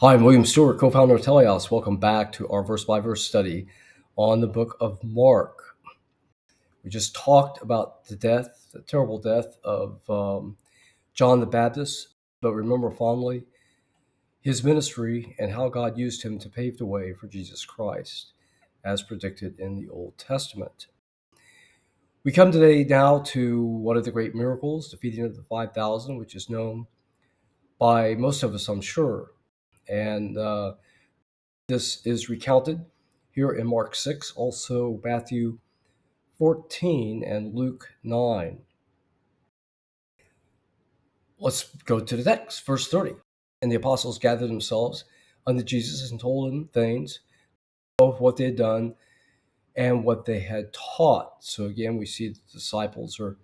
Hi, I'm William Stewart, co-founder of Teleios. Welcome back to our verse-by-verse study on the book of Mark. We just talked about the terrible death of John the Baptist, but remember fondly his ministry and how God used him to pave the way for Jesus Christ, as predicted in the Old Testament. We come today now to one of the great miracles, the feeding of the 5,000, which is known by most of us, I'm sure. And this is recounted here in Mark 6, also Matthew 14, and Luke 9. Let's go to the text, verse 30. And the apostles gathered themselves unto Jesus and told him things, both what they had done and what they had taught. So again, we see the disciples are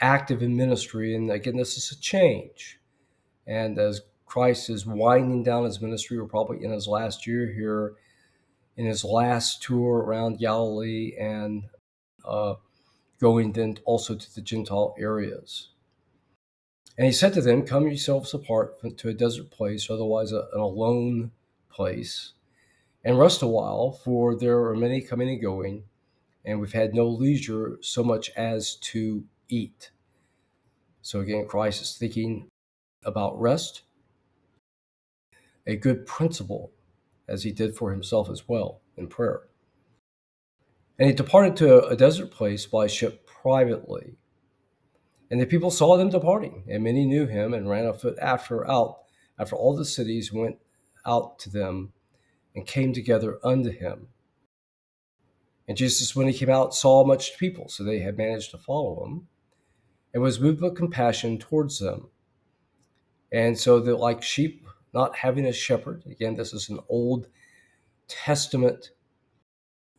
active in ministry, and again, this is a change. And as Christ is winding down his ministry, we're probably in his last year here, in his last tour around Galilee, and going then also to the Gentile areas. And he said to them, come yourselves apart to a desert place, otherwise an alone place, and rest a while, for there are many coming and going, and we've had no leisure so much as to eat. So again, Christ is thinking about rest, a good principle, as he did for himself as well in prayer. And he departed to a desert place by ship privately. And the people saw them departing, and many knew him and ran afoot after all the cities went out to them and came together unto him. And Jesus, when he came out, saw much people, so they had managed to follow him, and was moved with compassion towards them. And so they're like sheep not having a shepherd. Again, this is an Old Testament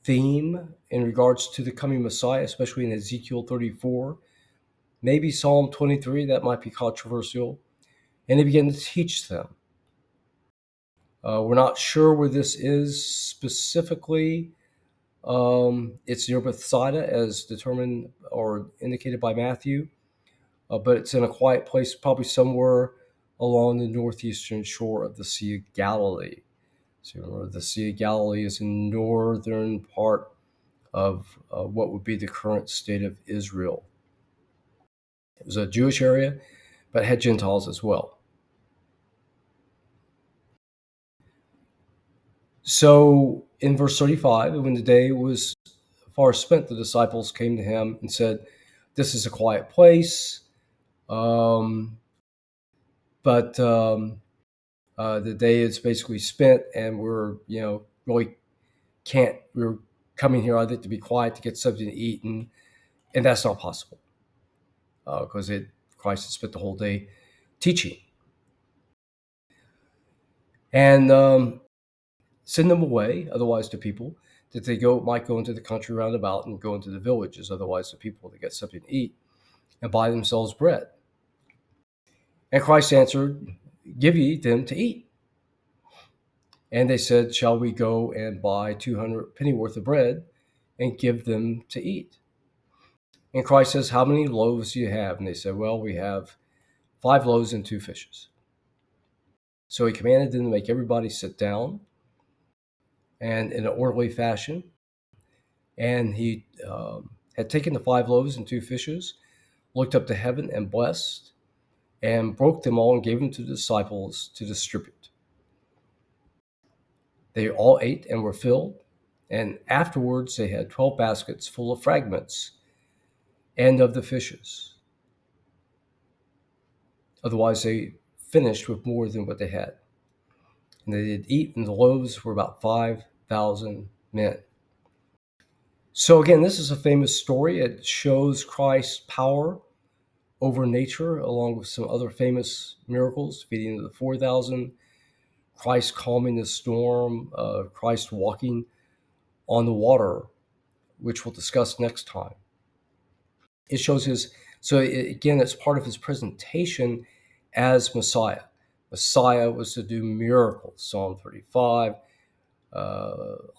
theme in regards to the coming Messiah, especially in Ezekiel 34. Maybe Psalm 23, that might be controversial. And he began to teach them. We're not sure where this is specifically. It's near Bethsaida, as determined or indicated by Matthew, but it's in a quiet place, probably somewhere along the northeastern shore of the Sea of Galilee. So remember, the Sea of Galilee is in northern part of what would be the current state of Israel. It was a Jewish area, but had Gentiles as well. So in verse 35, when the day was far spent, the disciples came to him and said, this is a quiet place, but the day is basically spent, and we're, really we're coming here, I think, to be quiet, to get something to eat, and that's not possible because Christ had spent the whole day teaching. And send them away, otherwise the people, that they might go into the country round about and go into the villages, otherwise the people to get something to eat and buy themselves bread. And Christ answered, give ye them to eat. And they said, shall we go and buy 200 pennyworth of bread and give them to eat? And Christ says, how many loaves do you have? And they said, well, we have 5 loaves and 2 fishes. So he commanded them to make everybody sit down, and in an orderly fashion. And he had taken the 5 loaves and 2 fishes, looked up to heaven and blessed, and broke them all and gave them to the disciples to distribute. They all ate and were filled, and afterwards they had 12 baskets full of fragments and of the fishes. Otherwise they finished with more than what they had. And they did eat, and the loaves were about 5,000 men. So again, this is a famous story. It shows Christ's power over nature, along with some other famous miracles, feeding the 4,000, Christ calming the storm, Christ walking on the water, which we'll discuss next time. It shows again, it's part of his presentation as Messiah. Messiah was to do miracles, Psalm 35,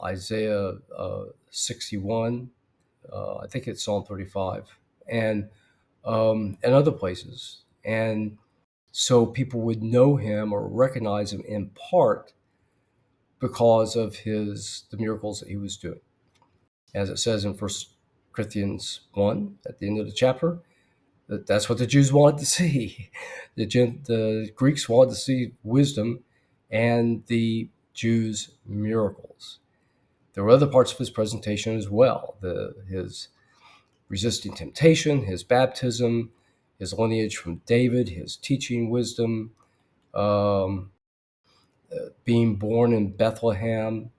Isaiah 61, I think it's Psalm 35, and other places. And so people would know him or recognize him in part because of the miracles that he was doing. As it says in 1 Corinthians 1 at the end of the chapter, that's what the Jews wanted to see. The Greeks wanted to see wisdom and the Jews' miracles. There were other parts of his presentation as well. His resisting temptation, his baptism, his lineage from David, his teaching wisdom, um, being born in Bethlehem,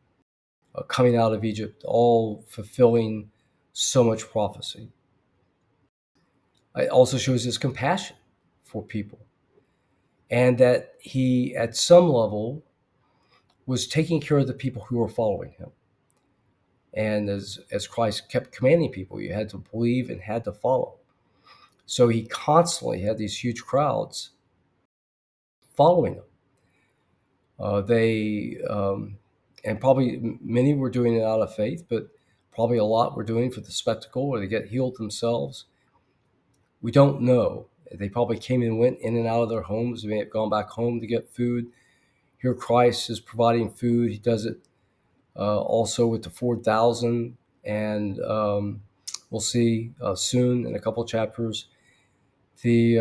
coming out of Egypt, all fulfilling so much prophecy. It also shows his compassion for people, and that he, at some level, was taking care of the people who were following him. And as Christ kept commanding people, you had to believe and had to follow. So he constantly had these huge crowds following him. And probably many were doing it out of faith, but probably a lot were doing for the spectacle or to get healed themselves. We don't know. They probably came and went in and out of their homes. They may have gone back home to get food. Here Christ is providing food. He does it also with the 4,000. And we'll see soon in a couple chapters, the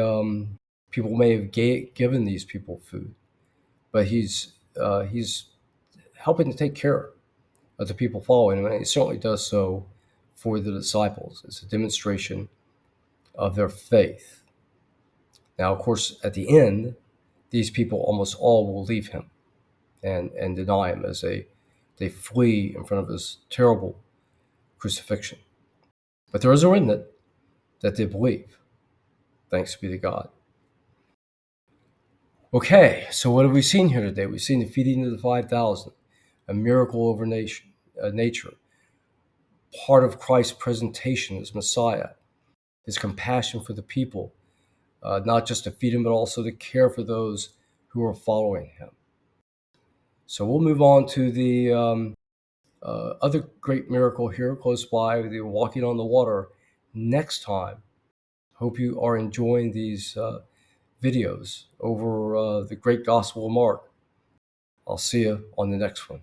people may have given these people food. But he's helping to take care of the people following him, and he certainly does so for the disciples. It's a demonstration of their faith. Now, of course, at the end, these people almost all will leave him and deny him as they flee in front of his terrible crucifixion. But there is a remnant that they believe. Thanks be to God. Okay, so what have we seen here today? We've seen the feeding of the 5,000, a miracle over nature, part of Christ's presentation as Messiah, his compassion for the people, not just to feed them, but also to care for those who are following him. So we'll move on to the other great miracle here close by, the walking on the water, next time. Hope you are enjoying these videos over the great Gospel of Mark. I'll see you on the next one.